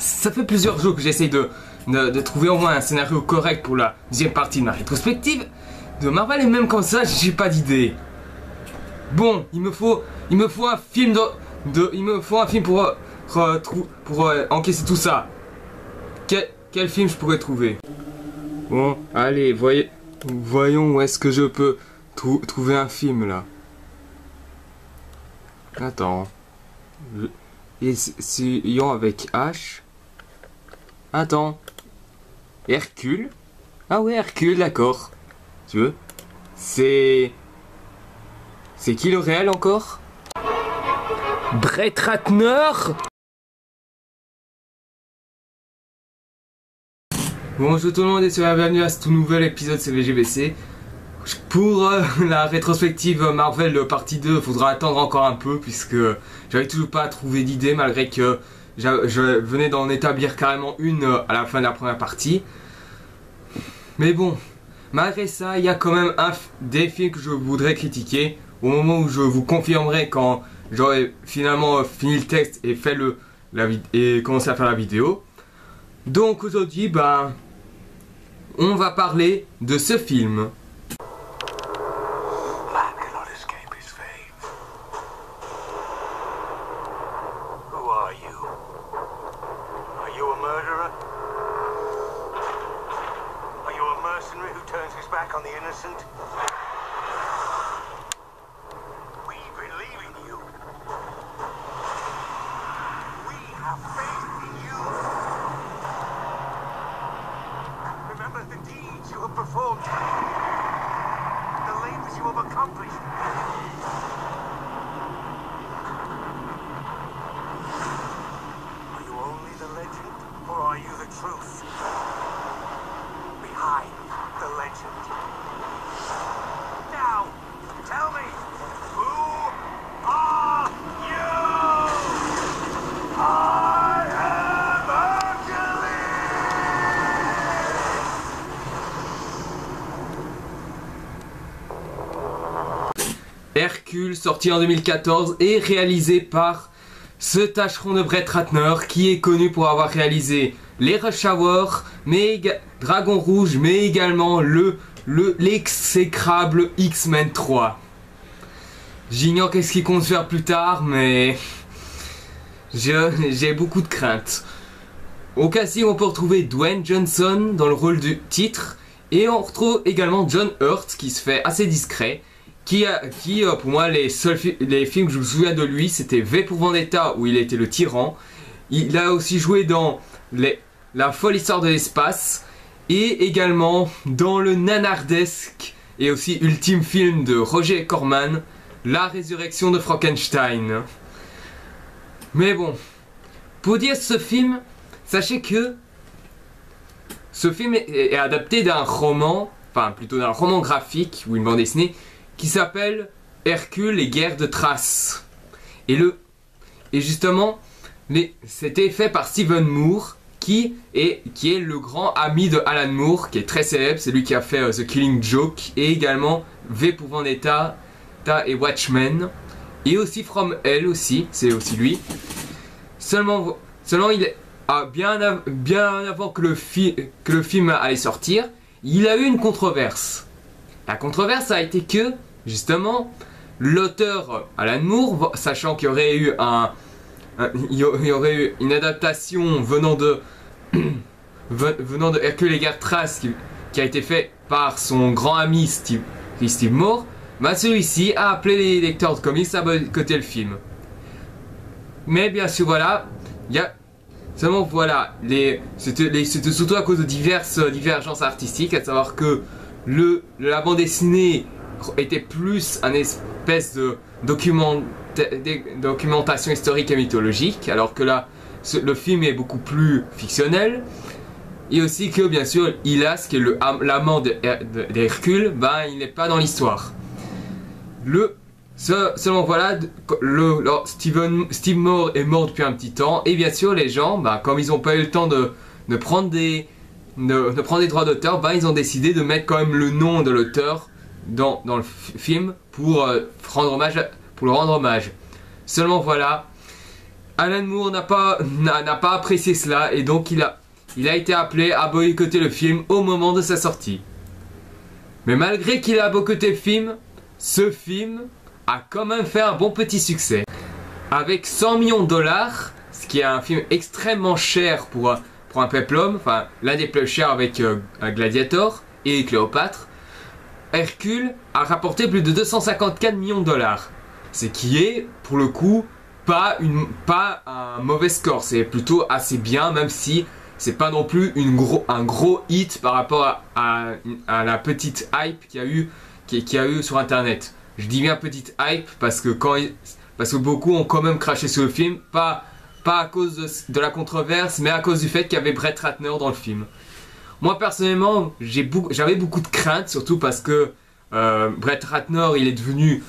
ça fait plusieurs jours que j'essaye de trouver au moins un scénario correct pour la deuxième partie de ma rétrospective de Marvel, et même comme ça, j'ai pas d'idée. Bon, il me faut un film il me faut un film pour encaisser tout ça. Quel film je pourrais trouver? Bon, allez, voyons où est-ce que je peux trouver un film là. Attends. Essayons avec H. Attends. Hercule. Ah ouais, Hercule, d'accord. Tu veux? C'est qui le réel encore? Brett Ratner. Bonjour tout le monde et bienvenue à ce tout nouvel épisode CVGBC. Pour la rétrospective Marvel partie 2, il faudra attendre encore un peu puisque j'avais toujours pas trouvé d'idée malgré que je venais d'en établir carrément une à la fin de la première partie. Mais bon, malgré ça, il y a quand même des films que je voudrais critiquer au moment où je vous confirmerai quand j'aurai finalement fini le texte et fait et commencé à faire la vidéo. Donc aujourd'hui, on va parler de ce film. Hercule, sorti en 2014 et réalisé par ce tâcheron de Brett Ratner qui est connu pour avoir réalisé les Rush Hour, Dragon Rouge, mais également l'exécrable X-Men 3. J'ignore qu'est-ce qu'il compte faire plus tard, mais j'ai beaucoup de craintes. Au casting, on peut retrouver Dwayne Johnson dans le rôle du titre, et on retrouve également John Hurt qui se fait assez discret. Qui pour moi, les films que je me souviens de lui, c'était V pour Vendetta où il était le tyran. Il a aussi joué dans La folle histoire de l'espace et également dans le nanardesque et aussi ultime film de Roger Corman, La résurrection de Frankenstein. Mais bon, pour dire ce film, sachez que ce film est adapté d'un roman, enfin plutôt d'un roman graphique ou une bande dessinée, qui s'appelle Hercule et guerre de Thrace. Et justement, c'était fait par Stephen Moore, qui est le grand ami de Alan Moore, qui est très célèbre. C'est lui qui a fait The Killing Joke et également V pour Vendetta et Watchmen. Et aussi From Hell aussi, c'est aussi lui. Seulement il a bien avant que le film allait sortir, il a eu une controverse. La controverse a été que, justement, l'auteur Alan Moore, sachant qu'il y aurait eu une adaptation venant de Hercule et guerre de Thrace qui a été fait par son grand ami Steve Moore, celui-ci a appelé les lecteurs de comics à boycotter le film. Mais bien sûr, voilà, seulement voilà, c'était surtout à cause de diverses divergences artistiques, à savoir que la bande dessinée était plus un espèce de documentation historique et mythologique, alors que là, le film est beaucoup plus fictionnel. Et aussi que, bien sûr, Hylas, qui est l'amant d'Hercule, il n'est pas dans l'histoire. Seulement voilà, Steve Moore est mort depuis un petit temps, et bien sûr, les gens, comme ils n'ont pas eu le temps de prendre des droits d'auteur, ils ont décidé de mettre quand même le nom de l'auteur dans le film pour le rendre hommage. Seulement voilà, Alan Moore n'a pas apprécié cela et donc il a été appelé à boycotter le film au moment de sa sortie. Mais malgré qu'il a boycotté le film, ce film a quand même fait un bon petit succès. Avec 100 millions de dollars, ce qui est un film extrêmement cher pour un peplum, enfin l'un des plus chers avec Gladiator et Cléopâtre, Hercule a rapporté plus de 254 millions de dollars. Ce qui est, pour le coup, pas un mauvais score, c'est plutôt assez bien, même si c'est pas non plus un gros hit par rapport à la petite hype qu'il y a eu sur internet. Je dis bien petite hype parce que beaucoup ont quand même craché sur le film, pas à cause de la controverse, mais à cause du fait qu'il y avait Brett Ratner dans le film. Moi personnellement, j'avais beaucoup de craintes, surtout parce que Brett Ratner, il est devenu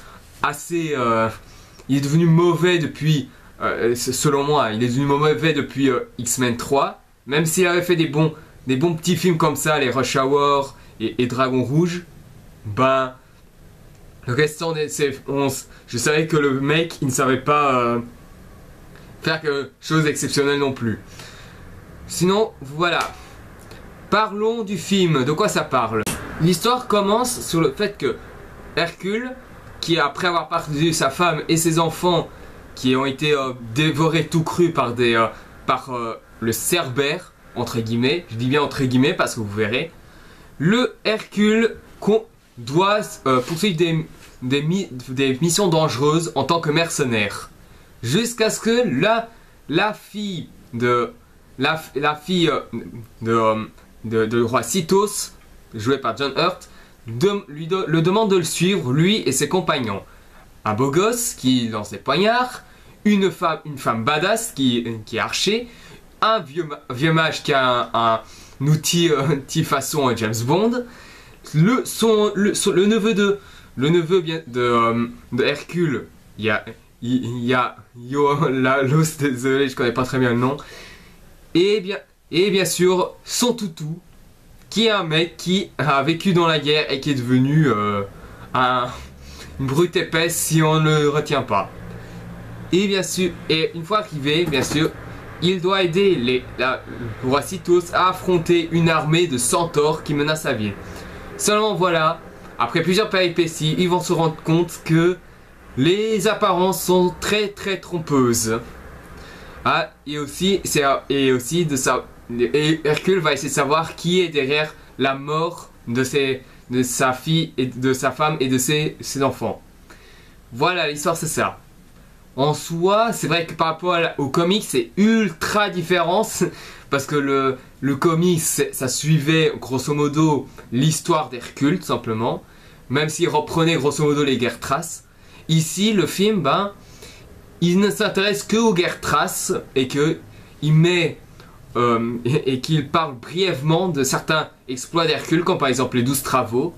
mauvais depuis, selon moi, il est devenu mauvais depuis X-Men 3, même s'il avait fait des bons petits films comme ça, les Rush Hour et Dragon Rouge, ben, le restant je savais que le mec, il ne savait pas faire quelque chose d'exceptionnel non plus. Sinon, voilà. Parlons du film, de quoi ça parle? L'histoire commence sur le fait que Hercule, qui après avoir perdu sa femme et ses enfants, qui ont été dévorés tout crus par le Cerbère, entre guillemets, je dis bien entre guillemets parce que vous verrez, le Hercule doit poursuivre des missions dangereuses en tant que mercenaire, jusqu'à ce que la fille de roi Sithos, joué par John Hurt, le demande de le suivre, lui et ses compagnons. Un beau gosse qui lance des poignards, une femme badass qui est archer, un vieux mage qui a un outil façon James Bond, le neveu de Hercule, il y a Yoalos, désolé je connais pas très bien le nom, et bien sûr son toutou, qui est un mec qui a vécu dans la guerre et qui est devenu une brute épaisse si on ne le retient pas. Et bien sûr, et une fois arrivé, bien sûr, il doit aider le roi Sithos à affronter une armée de centaures qui menace sa ville. Seulement voilà, après plusieurs péripéties, ils vont se rendre compte que les apparences sont très très trompeuses. Ah, et Hercule va essayer de savoir qui est derrière la mort de sa fille et de sa femme et de ses enfants. Voilà, l'histoire c'est ça. En soi, c'est vrai que par rapport au comic, c'est ultra différent parce que le comic, ça suivait grosso modo l'histoire d'Hercule tout simplement, même s'il reprenait grosso modo les guerres thraces. Ici, le film, ben, il ne s'intéresse que aux guerres thraces et qu'il parle brièvement de certains exploits d'Hercule, comme par exemple les 12 travaux.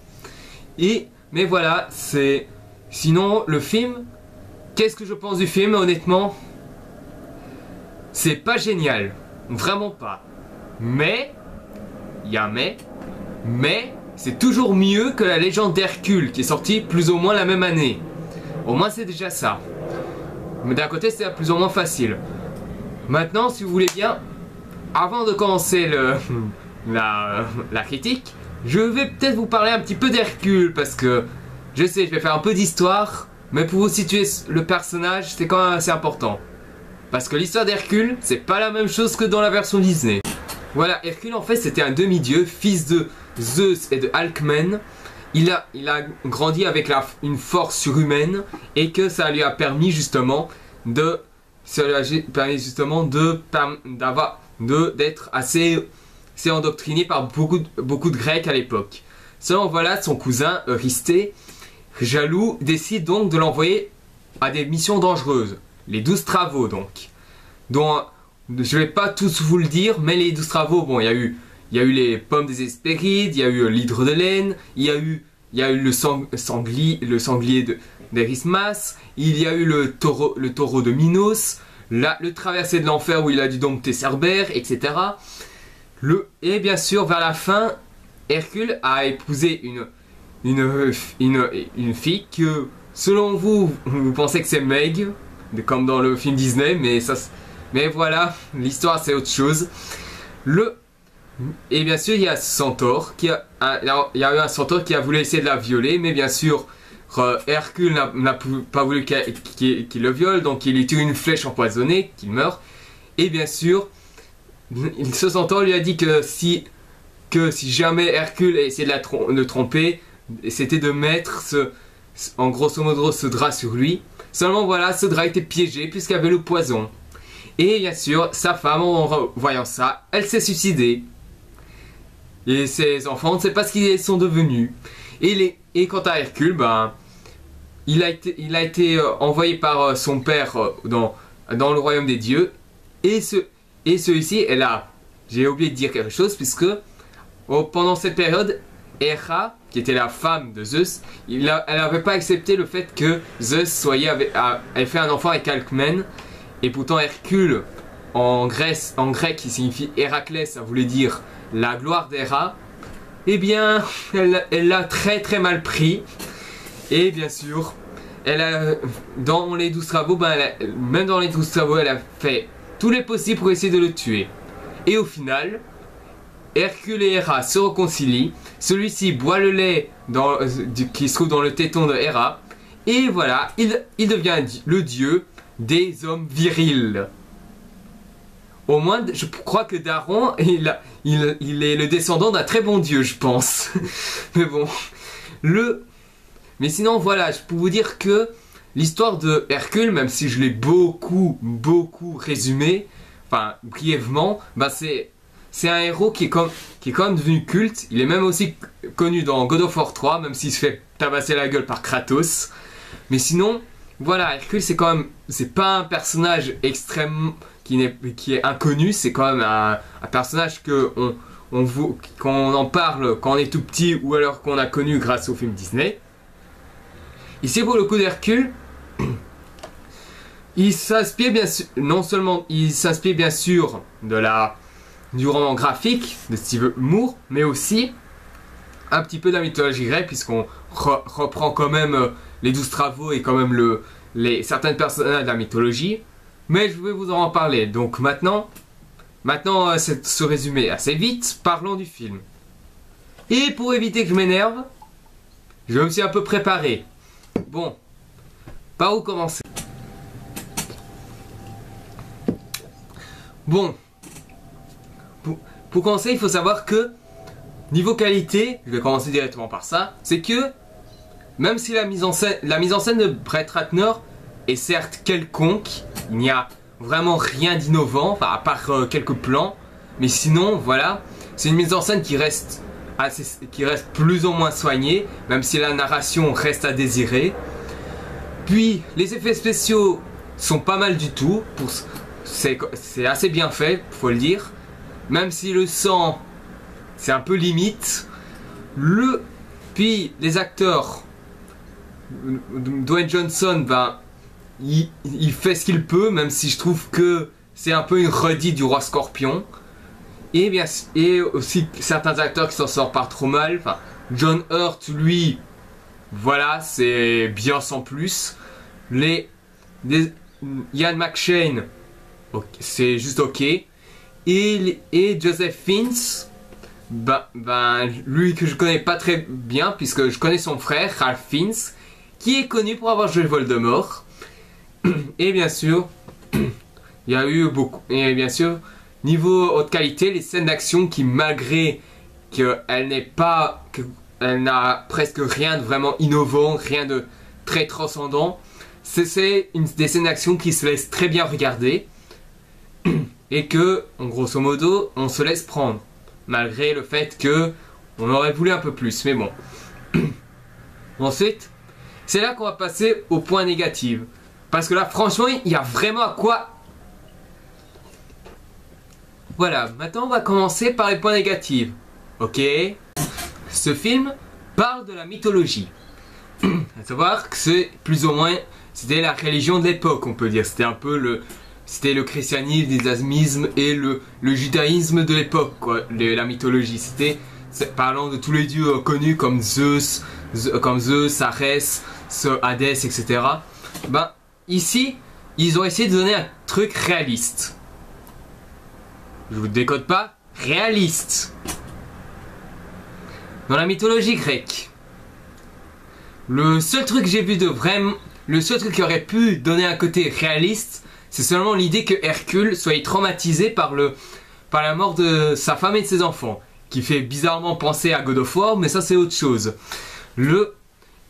Mais voilà, sinon le film, qu'est-ce que je pense du film? Honnêtement, c'est pas génial, vraiment pas. Mais, il y a un mais c'est toujours mieux que la légende d'Hercule qui est sortie plus ou moins la même année. Au moins c'est déjà ça. Mais d'un côté c'est plus ou moins facile. Maintenant, si vous voulez bien, avant de commencer la critique, je vais peut-être vous parler un petit peu d'Hercule parce que je sais, je vais faire un peu d'histoire, mais pour vous situer le personnage, c'est quand même assez important. Parce que l'histoire d'Hercule, c'est pas la même chose que dans la version Disney. Voilà, Hercule en fait c'était un demi-dieu, fils de Zeus et de Alcmène. Il a grandi avec une force surhumaine et que ça lui a permis justement d'être assez endoctriné par beaucoup de Grecs à l'époque. Seulement voilà, son cousin Eurysthée, jaloux, décide donc de l'envoyer à des missions dangereuses. Les 12 travaux donc. Dont je vais pas tous vous le dire, mais les 12 travaux, bon, il y a eu les pommes des Hespérides, il y a eu l'hydre de laine, il y a eu le sanglier d'Erismas, il y a eu le taureau de Minos, le traversé de l'enfer où il a dû dompter Cerbère, etc. Et bien sûr, vers la fin, Hercule a épousé une fille que, selon vous pensez que c'est Meg, comme dans le film Disney, mais voilà, l'histoire c'est autre chose. Et bien sûr, il y a Centaure il y a eu un centaure qui a voulu essayer de la violer, mais bien sûr, Hercule n'a pas voulu qu'il le viole, donc il lui tire une flèche empoisonnée, qu'il meurt. Et bien sûr, ce centaure lui a dit que si jamais Hercule essayait de le tromper, c'était de mettre en grosso modo ce drap sur lui. Seulement voilà, ce drap était piégé puisqu'il y avait le poison. Et bien sûr, sa femme, en voyant ça, elle s'est suicidée. Et ses enfants, on ne sait pas ce qu'ils sont devenus. Et quant à Hercule, ben, il a été envoyé par son père dans le royaume des dieux. Et celui-ci, j'ai oublié de dire quelque chose, puisque pendant cette période, Héra, qui était la femme de Zeus, elle n'avait pas accepté le fait que Zeus avait fait un enfant avec Alcmène. Et pourtant Hercule, en grec qui signifie Héraclès, ça voulait dire la gloire d'Héra. Eh bien, elle l'a très très mal pris. Et bien sûr, dans les 12 travaux, même dans les 12 travaux, elle a fait tout les possible pour essayer de le tuer. Et au final, Hercule et Héra se réconcilient. Celui-ci boit le lait qui se trouve dans le téton de Héra. Et voilà, il devient le dieu des hommes virils. Au moins, je crois que Daron, il est le descendant d'un très bon dieu, je pense. Mais bon, mais sinon, voilà, je peux vous dire que l'histoire de Hercule, même si je l'ai beaucoup résumé, enfin, brièvement, c'est un héros qui est quand même devenu culte. Il est même aussi connu dans God of War 3, même s'il se fait tabasser la gueule par Kratos. Mais sinon, voilà, Hercule, c'est pas un personnage extrêmement qui est inconnu, c'est quand même un personnage qu'on en parle quand on est tout petit ou alors qu'on a connu grâce au film Disney. Ici, pour le coup d'Hercule, il s'inspire bien sûr, non seulement il s'inspire bien sûr du roman graphique de Steve Moore, mais aussi un petit peu de la mythologie grecque, puisqu'on reprend quand même les 12 travaux et quand même certaines personnages de la mythologie. Mais je vais vous en parler. Donc maintenant c'est ce résumé assez vite, parlons du film. Et pour éviter que je m'énerve, je me suis un peu préparé. Bon, par où commencer? Bon, pour commencer, il faut savoir que niveau qualité, je vais commencer directement par ça, c'est que même si la mise en scène de Brett Ratner est certes quelconque, il n'y a vraiment rien d'innovant, enfin, à part quelques plans, mais sinon, voilà, c'est une mise en scène qui reste plus ou moins soignée, même si la narration reste à désirer. Puis, les effets spéciaux sont pas mal du tout, c'est assez bien fait, faut le dire, même si le sang, c'est un peu limite. Puis, les acteurs, Dwayne Johnson, il fait ce qu'il peut, même si je trouve que c'est un peu une redite du roi Scorpion. Et aussi certains acteurs qui s'en sortent pas trop mal. Enfin, John Hurt, lui, voilà, c'est bien sans plus. Ian McShane, c'est juste ok. Et Joseph Fiennes, lui que je connais pas très bien, puisque je connais son frère, Ralph Fiennes, qui est connu pour avoir joué Voldemort. Et bien sûr, il y a eu beaucoup. Et bien sûr, niveau haute qualité, les scènes d'action qui, malgré qu'elle n'a presque rien de vraiment innovant, rien de très transcendant, c'est des scènes d'action qui se laissent très bien regarder. Et que, en grosso modo, on se laisse prendre. Malgré le fait que on aurait voulu un peu plus, mais bon. Ensuite, c'est là qu'on va passer au point négatif. Parce que là, franchement, il y a vraiment à quoi... Voilà, maintenant on va commencer par les points négatifs. Ok? Ce film parle de la mythologie. À savoir que c'est plus ou moins... C'était la religion de l'époque, on peut dire. C'était un peu C'était le christianisme, l'islamisme et le judaïsme de l'époque, quoi. La mythologie. Parlant de tous les dieux connus comme Zeus, Arès, Hadès, etc. Ici, ils ont essayé de donner un truc réaliste. Je vous décode pas, réaliste. Dans la mythologie grecque, le seul truc que j'ai vu de vraiment, le seul truc qui aurait pu donner un côté réaliste, c'est seulement l'idée que Hercule soit traumatisé par la mort de sa femme et de ses enfants, qui fait bizarrement penser à God of War, mais ça c'est autre chose.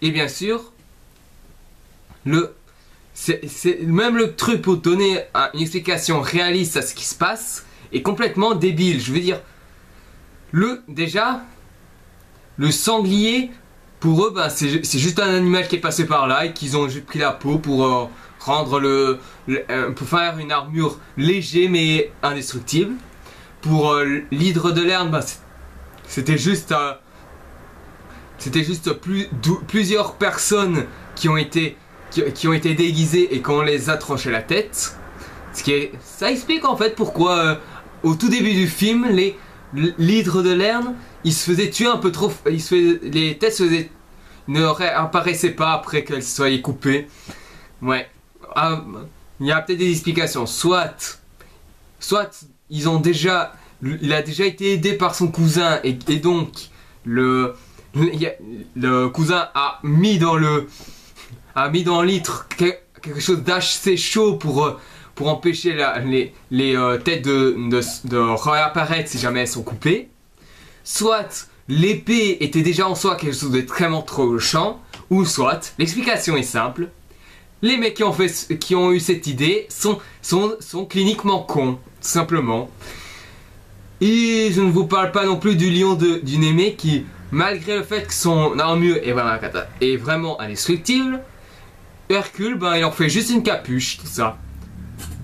Et bien sûr, c'est même le truc pour donner une explication réaliste à ce qui se passe est complètement débile. Je veux dire, déjà, le sanglier, pour eux, ben, c'est juste un animal qui est passé par là et qu'ils ont juste pris la peau pour rendre pour faire une armure léger mais indestructible. Pour l'hydre de Lerne, ben, c'était juste plusieurs personnes qui ont été déguisées et qu'on les a tranché la tête. Ça explique en fait pourquoi au tout début du film, l'hydre de Lerne, il se faisait tuer un peu trop. Les têtes ne réapparaissaient pas après qu'elles soient coupées. Ouais. Il y a peut-être des explications. Soit il a déjà été aidé par son cousin et donc le cousin a mis dans l'hydre quelque chose d'assez chaud pour empêcher les têtes de réapparaître si jamais elles sont coupées. Soit l'épée était déjà en soi quelque chose d'extrêmement trop chiant, ou soit, l'explication est simple, les mecs qui ont eu cette idée sont cliniquement cons, tout simplement. Et je ne vous parle pas non plus du lion du Némée qui, malgré le fait que son armure est vraiment indestructible, Hercule, ben, il en fait juste une capuche, tout ça.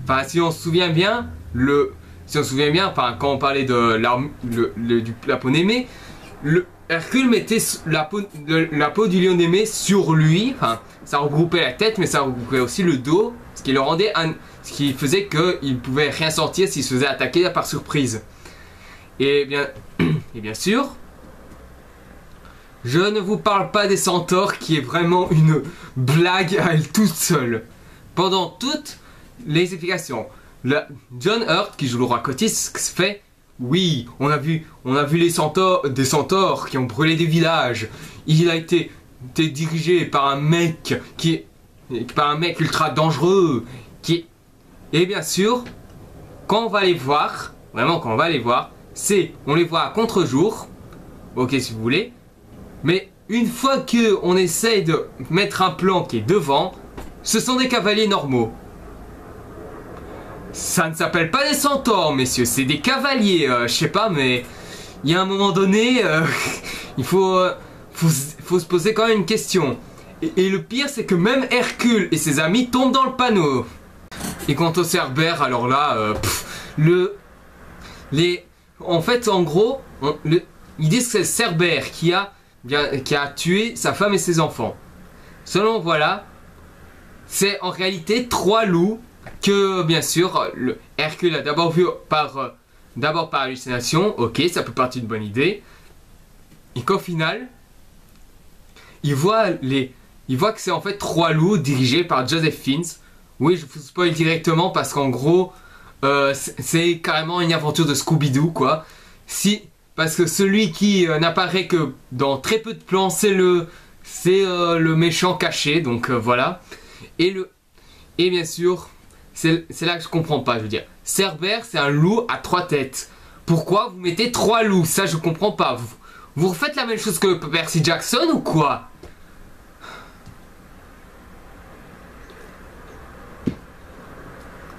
Enfin, si on se souvient bien, enfin, quand on parlait de la peau Némée, Hercule mettait la peau du lion Némée sur lui. Enfin, ça regroupait la tête, mais ça regroupait aussi le dos, ce qui faisait qu'il pouvait rien sentir s'il se faisait attaquer par surprise. Et bien sûr, je ne vous parle pas des centaures, qui est vraiment une blague à elle toute seule. Pendant toutes les explications, John Hurt, qui joue le roi Cotis, fait oui, on a vu des centaures qui ont brûlé des villages. Il a été dirigé par un mec ultra dangereux. Et bien sûr, quand on va les voir, on les voit à contre-jour. Ok, si vous voulez. Mais une fois qu'on essaye de mettre un plan qui est devant, ce sont des cavaliers normaux. Ça ne s'appelle pas des centaures, messieurs, c'est des cavaliers. Je sais pas, mais il y a un moment donné, il faut se poser quand même une question. Et le pire, c'est que même Hercule et ses amis tombent dans le panneau. Et quant au Cerbère, alors là, en fait, en gros, ils disent que c'est le Cerbère qui a tué sa femme et ses enfants. Selon, voilà, c'est en réalité 3 loups que, bien sûr, Hercule a d'abord vu par hallucination. Ok, ça peut partir d'une bonne idée. Et qu'au final, il voit que c'est en fait 3 loups dirigés par Joseph Fiennes. Oui, je vous spoil directement parce qu'en gros, c'est carrément une aventure de Scooby-Doo, quoi. Parce que celui qui n'apparaît que dans très peu de plans, c'est le méchant caché, donc voilà. Et bien sûr, c'est là que je comprends pas, je veux dire. Cerbère, c'est un loup à 3 têtes. Pourquoi vous mettez 3 loups? Ça, je comprends pas. Vous refaites la même chose que Percy Jackson ou quoi?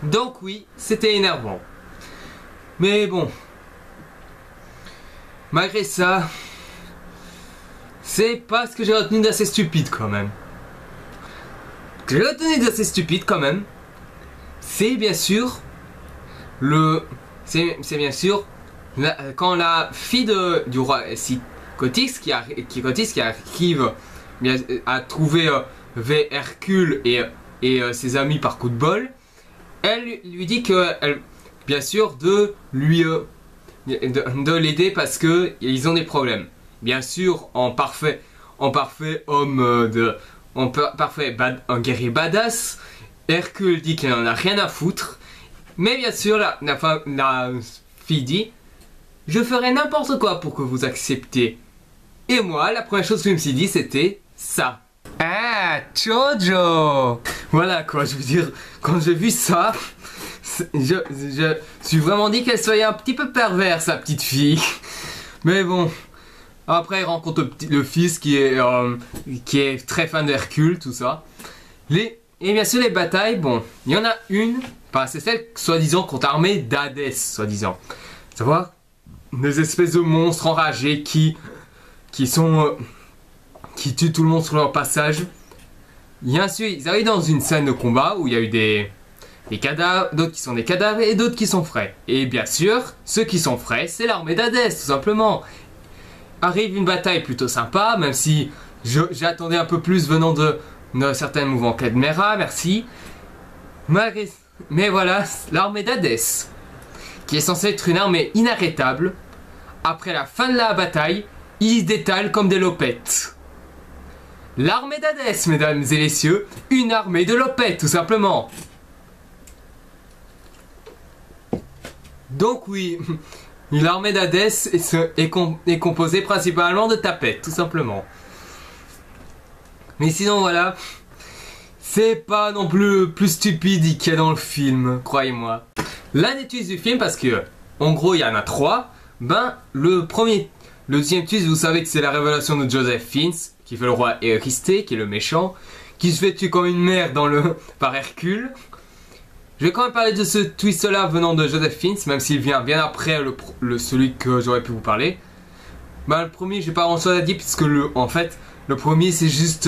Donc oui, c'était énervant. Mais bon. Malgré ça, c'est pas ce que j'ai retenu d'assez stupide quand même. Ce que j'ai retenu d'assez stupide quand même, c'est bien sûr quand la fille du roi Cotix qui arrive à trouver Hercule et ses amis par coup de bol, elle lui dit bien sûr de l'aider parce que ils ont des problèmes. Bien sûr, en parfait homme un guerrier badass, Hercule dit qu'il n'en a rien à foutre. Mais bien sûr, la fille dit, je ferai n'importe quoi pour que vous acceptiez. Et moi, la première chose que je me suis dit, c'était ça. Ah, Jojo! Voilà quoi, je veux dire, quand j'ai vu ça, je suis vraiment dit qu'elle soit un petit peu perverse, sa petite fille. Mais bon, après il rencontre le fils qui est très fan d'Hercule, tout ça. Et bien sûr les batailles, bon, il y en a une, enfin c'est celle soi-disant contre l'armée d'Hadès, soi-disant. Savoir des espèces de monstres enragés qui tuent tout le monde sur leur passage. Bien sûr, ils arrivent dans une scène de combat où il y a eu des cadavres, d'autres qui sont des cadavres et d'autres qui sont frais. Et bien sûr, ceux qui sont frais, c'est l'armée d'Hadès, tout simplement. Arrive une bataille plutôt sympa, même si j'attendais un peu plus venant de certains mouvements Cadmera, merci. Mais voilà, l'armée d'Hadès, qui est censée être une armée inarrêtable, après la fin de la bataille, ils détalent comme des lopettes. L'armée d'Hadès, mesdames et messieurs, une armée de lopettes, tout simplement. Donc oui, l'armée d'Hadès est composée principalement de tapettes, tout simplement. Mais sinon voilà, c'est pas non plus le plus stupide qu'il y a dans le film, croyez-moi. L'un des twists du film, parce que en gros il y en a 3, ben le deuxième twist, vous savez que c'est la révélation de Joseph Fiennes, qui fait le roi Eurysthée, qui est le méchant, qui se fait tuer comme une mère par Hercule. Je vais quand même parler de ce twist-là venant de Joseph Fiennes, même s'il vient bien après celui que j'aurais pu vous parler. Ben, le premier, j'ai pas grand-chose à dire, puisque en fait, le premier, c'est juste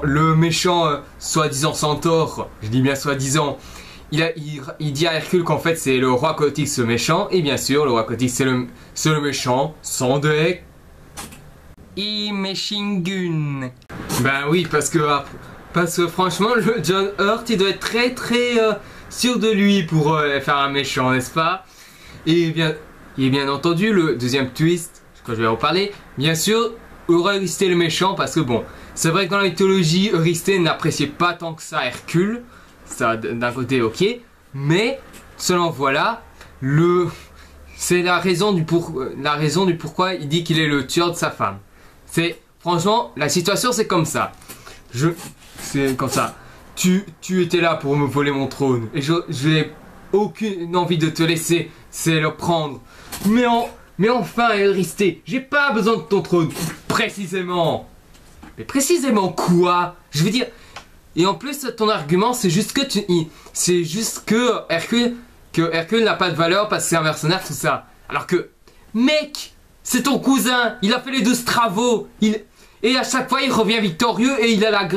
le méchant, soi-disant centaure, je dis bien soi-disant, il dit à Hercule qu'en fait, c'est le roi Cotix le méchant, et bien sûr, le roi Cotix, c'est le méchant, sans deck. Imeshingun. Ben oui, parce que franchement, le John Hurt, il doit être très sûr de lui pour faire un méchant, n'est-ce pas? Et bien entendu, le deuxième twist, que je vais en parler, bien sûr, Eurysthée le méchant, parce que bon, c'est vrai que dans la mythologie, Eurysthée n'appréciait pas tant que ça Hercule, ça d'un côté ok, mais selon voilà, c'est la raison du pourquoi il dit qu'il est le tueur de sa femme. Franchement, la situation c'est comme ça. C'est comme ça. Tu étais là pour me voler mon trône. Et je n'ai aucune envie de te laisser. C'est le prendre. Mais enfin, Eurysthée, j'ai pas besoin de ton trône. Précisément. Mais précisément quoi? Je veux dire. Et en plus, ton argument, c'est juste que Hercule n'a pas de valeur parce que c'est un mercenaire, tout ça. Alors que, mec, c'est ton cousin, il a fait les 12 travaux, et à chaque fois il revient victorieux et il a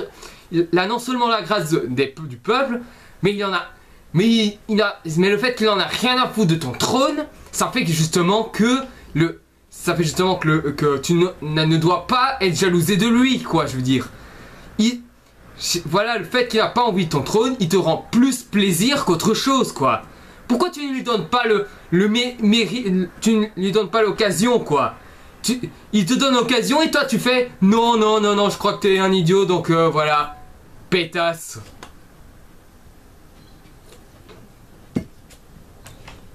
non seulement la grâce du peuple, mais le fait qu'il en a rien à foutre de ton trône, ça fait justement que tu ne dois pas être jalousé de lui, quoi, je veux dire. Voilà, le fait qu'il n'a pas envie de ton trône, il te rend plus plaisir qu'autre chose, quoi. Pourquoi tu ne lui donnes pas tu ne lui donnes pas l'occasion, quoi? Il te donne l'occasion et toi tu fais non, je crois que t'es un idiot, donc voilà, pétasse.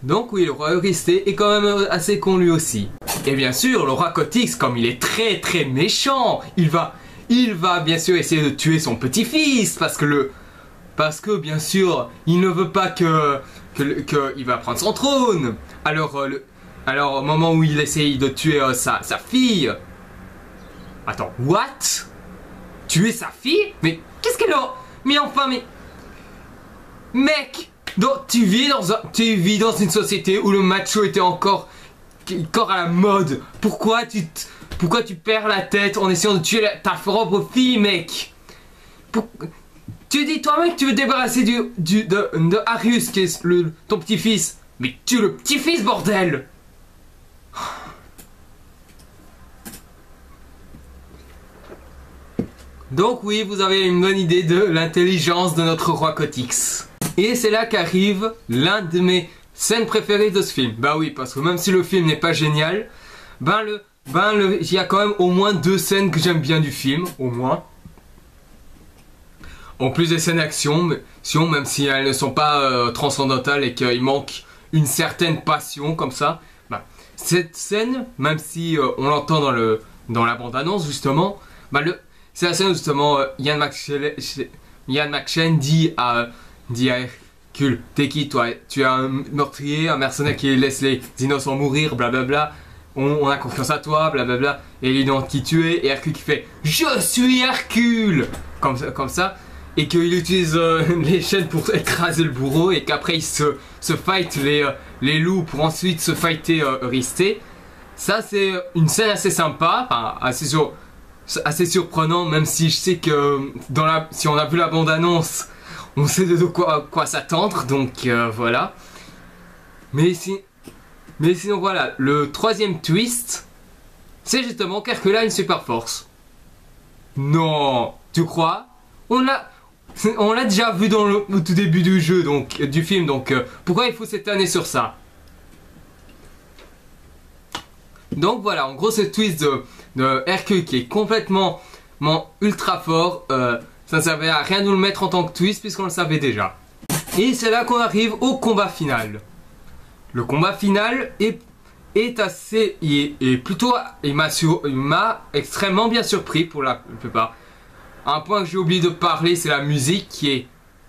Donc oui, le roi Eurysthée est quand même assez con lui aussi. Et bien sûr, le roi Cotix, comme il est très méchant, il va bien sûr essayer de tuer son petit-fils, parce que bien sûr, il ne veut pas qu'il va prendre son trône. Alors au moment où il essaye de tuer sa fille... Attends, what? Tuer sa fille? Mais qu'est-ce qu'elle a... Mais enfin, mais... Mec, tu vis dans une société où le macho était encore à la mode. Pourquoi tu perds la tête en essayant de tuer ta propre fille, mec? Tu dis toi-même que tu veux te débarrasser de Arius, qui est ton petit-fils. Mais tue le petit-fils, bordel! Donc oui, vous avez une bonne idée de l'intelligence de notre roi Cotix. Et c'est là qu'arrive l'un de mes scènes préférées de ce film. Bah oui, parce que même si le film n'est pas génial, il y a quand même au moins 2 scènes que j'aime bien du film, au En plus des scènes d'action, même si elles ne sont pas transcendantales et qu'il manque une certaine passion comme ça, bah, cette scène, même si on l'entend dans la bande-annonce justement, bah, c'est la scène où justement Ian McShane dit à Hercule, t'es qui toi? Tu es un meurtrier, un mercenaire qui laisse les innocents mourir, blablabla. On a confiance à toi, blablabla. Et il lui demande qui tu es, et Hercule qui fait je suis Hercule, comme ça. Et qu'il utilise les chaînes pour écraser le bourreau, et qu'après il se fight les loups pour ensuite se fighter Eurysthée. Ça c'est une scène assez sympa, enfin assez surprenant, même si je sais que si on a vu la bande-annonce, on sait de quoi s'attendre, donc voilà. Mais sinon voilà, le troisième twist, c'est justement qu'Hercule a une super force. Non, tu crois? On l'a déjà vu au tout début du jeu, donc du film, donc pourquoi il faut s'étonner sur ça? Donc voilà, en gros ce twist de Hercule qui est complètement ultra fort, ça ne servait à rien de nous le mettre en tant que twist puisqu'on le savait déjà. Et c'est là qu'on arrive au combat final. Le combat final est assez, il m'a extrêmement bien surpris pour la plupart. Un point que j'ai oublié de parler, c'est la musique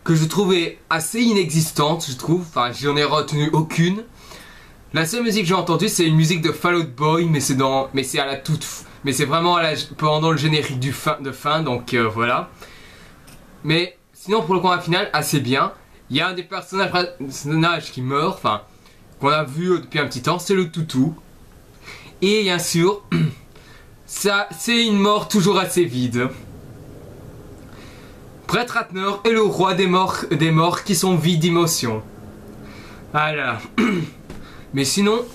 que je trouvais assez inexistante, je trouve. Enfin, j'en ai retenu aucune. La seule musique que j'ai entendue, c'est une musique de Fall Out Boy, mais c'est vraiment pendant le générique de fin, donc voilà. Mais sinon, pour le combat final, assez bien. Il y a un des personnages qui meurt, enfin, qu'on a vu depuis un petit temps, c'est le toutou. Et bien sûr, ça, c'est une mort toujours assez vide. Brett Ratner est le roi des morts qui sont vides d'émotion. Voilà. Mais sinon,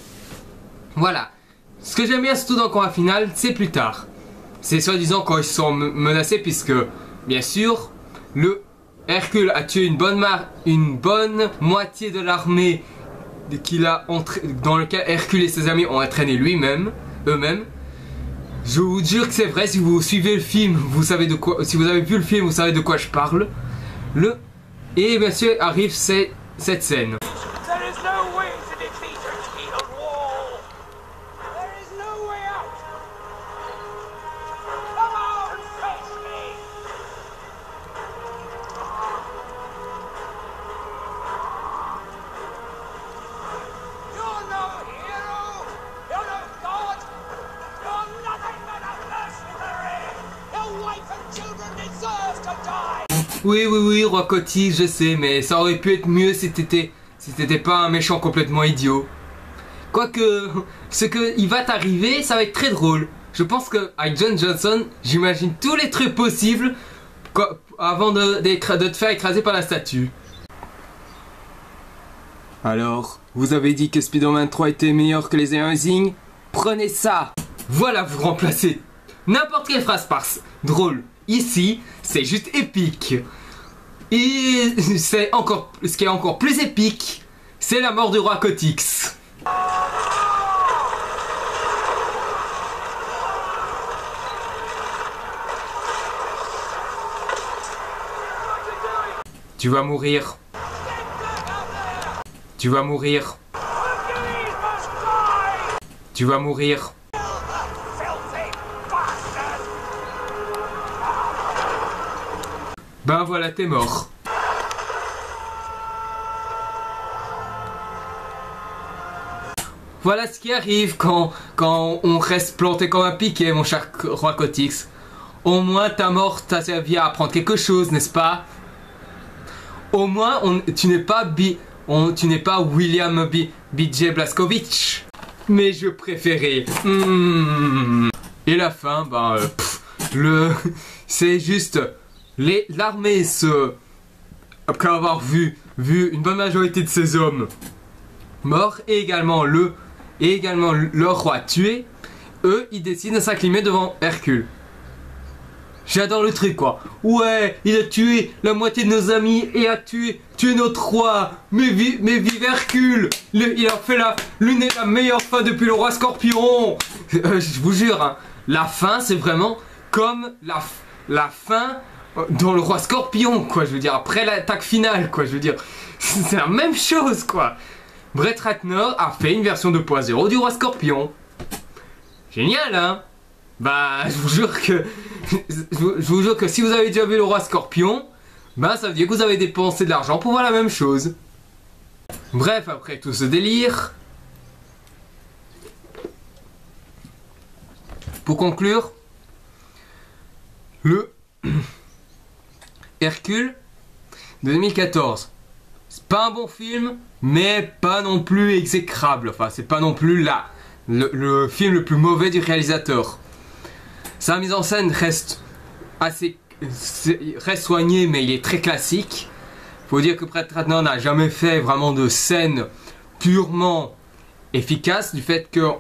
voilà. Ce que j'aime bien surtout dans le combat final, c'est plus tard. C'est soi-disant quand ils sont menacés, puisque, bien sûr, Hercule a tué une bonne moitié de l'armée dans lequel Hercule et ses amis ont entraîné eux-mêmes. Je vous jure que c'est vrai, si vous suivez le film, si vous avez vu le film, vous savez de quoi je parle. Et bien sûr arrive cette scène. Oui, Roi Cotis, je sais, mais ça aurait pu être mieux si t'étais pas un méchant complètement idiot. Quoique, ce qui va t'arriver, ça va être très drôle. Je pense que avec John Johnson, j'imagine tous les trucs possibles avant de te faire écraser par la statue. Alors, vous avez dit que Spider-Man 3 était meilleur que les Amazing? Prenez ça! Voilà, vous remplacez n'importe quelle phrase par drôle. Ici, c'est juste épique. Et ce qui est encore plus épique, c'est la mort du roi Cotix. Tu vas mourir. Tu vas mourir. Tu vas mourir. Ben voilà, t'es mort. Voilà ce qui arrive quand on reste planté comme un piquet, mon cher roi Cotix. Au moins ta mort t'a servi à apprendre quelque chose, n'est-ce pas? Au moins tu n'es pas William B.J. Blazkowicz. Mais je préférais. Et la fin, ben c'est juste l'armée après avoir vu une bonne majorité de ces hommes morts et également leur roi tué, eux ils décident de s'incliner devant Hercule. J'adore le truc quoi. Ouais, il a tué la moitié de nos amis et a tué notre roi. Mais vive Hercule. Il a fait l'une des meilleures fins depuis le roi Scorpion. Je vous jure, hein, la fin c'est vraiment comme la fin dans le roi Scorpion, quoi, je veux dire, après l'attaque finale, quoi, je veux dire, c'est la même chose, quoi. Brett Ratner a fait une version 2.0 du roi Scorpion. Génial, hein? Bah, je vous jure que, je vous jure que si vous avez déjà vu le roi Scorpion, bah, ça veut dire que vous avez dépensé de l'argent pour voir la même chose. Bref, après tout ce délire, pour conclure, le Hercule de 2014, c'est pas un bon film, mais pas non plus exécrable. Enfin, c'est pas non plus le film le plus mauvais du réalisateur. Sa mise en scène reste soignée, mais il est très classique. Faut dire que Brett Ratner n'a jamais fait vraiment de scène purement efficace, du fait que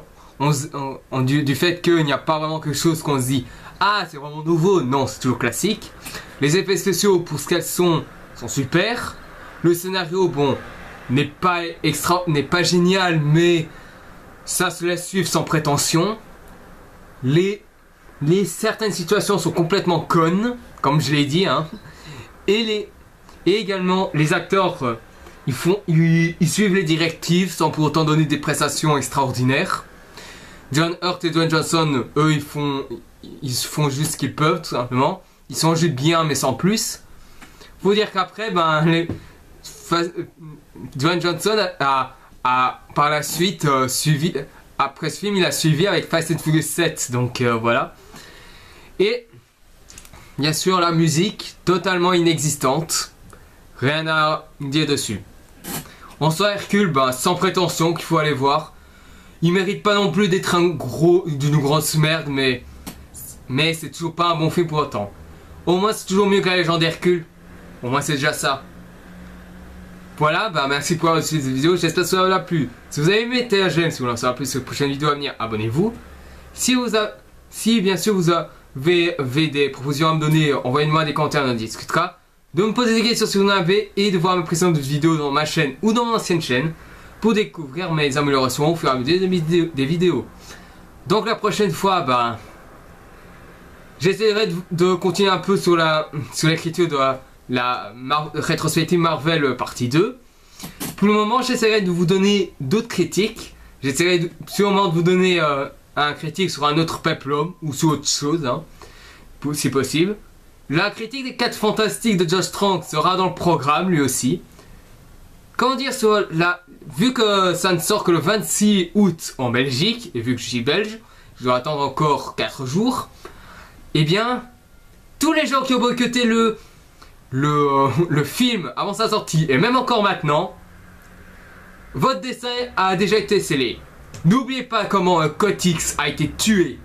du fait qu'il n'y a pas vraiment quelque chose qu'on se dit ah c'est vraiment nouveau. Non, c'est toujours classique. Les effets spéciaux pour ce qu'elles sont super. Le scénario, bon, n'est pas génial, mais ça se laisse suivre sans prétention. Certaines situations sont complètement connes, comme je l'ai dit, hein. Et également les acteurs, ils suivent les directives sans pour autant donner des prestations extraordinaires. John Hurt et Dwayne Johnson, eux, ils font juste ce qu'ils peuvent, tout simplement. Ils sont juste bien, mais sans plus. Faut dire qu'après, ben, Dwayne Johnson a par la suite suivi. Après ce film, il a suivi avec Fast and Furious 7, donc voilà. Et bien sûr, la musique totalement inexistante. Rien à dire dessus. En soi, Hercule, ben, sans prétention qu'il faut aller voir. Il mérite pas non plus d'être d'une grosse merde, mais c'est toujours pas un bon film pour autant. Au moins, c'est toujours mieux que la légende d'Hercule. Au moins, c'est déjà ça. Voilà, bah merci pour avoir suivi cette vidéo, j'espère que ça vous a plu. Si vous avez aimé, mettez un j'aime. Si vous voulez en savoir plus sur les prochaines vidéos à venir, abonnez-vous. Si bien sûr vous avez des propositions à me donner, envoyez-moi des commentaires, on en discutera. De me poser des questions si vous en avez et de voir mes précédentes vidéos dans ma chaîne ou dans mon ancienne chaîne pour découvrir mes améliorations au fur et à mesure des vidéos. Donc la prochaine fois, ben, j'essaierai de continuer un peu sur l'écriture de la rétrospective Marvel partie 2. Pour le moment, j'essaierai de vous donner d'autres critiques. J'essaierai sûrement de vous donner un critique sur un autre peplum ou sur autre chose, hein, si possible. La critique des 4 Fantastiques de Josh Trank sera dans le programme, lui aussi. Comment dire, vu que ça ne sort que le 26 août en Belgique, et vu que je suis belge, je dois attendre encore 4 jours, eh bien, tous les gens qui ont boycotté le film avant sa sortie, et même encore maintenant, votre destin a déjà été scellé. N'oubliez pas comment Cotix a été tué.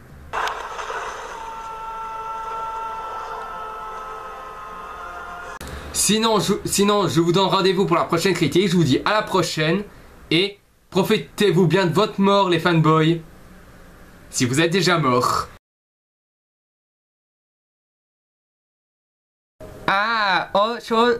Sinon, je vous donne rendez-vous pour la prochaine critique. Je vous dis à la prochaine. Et profitez-vous bien de votre mort, les fanboys. Si vous êtes déjà morts. Ah, autre chose.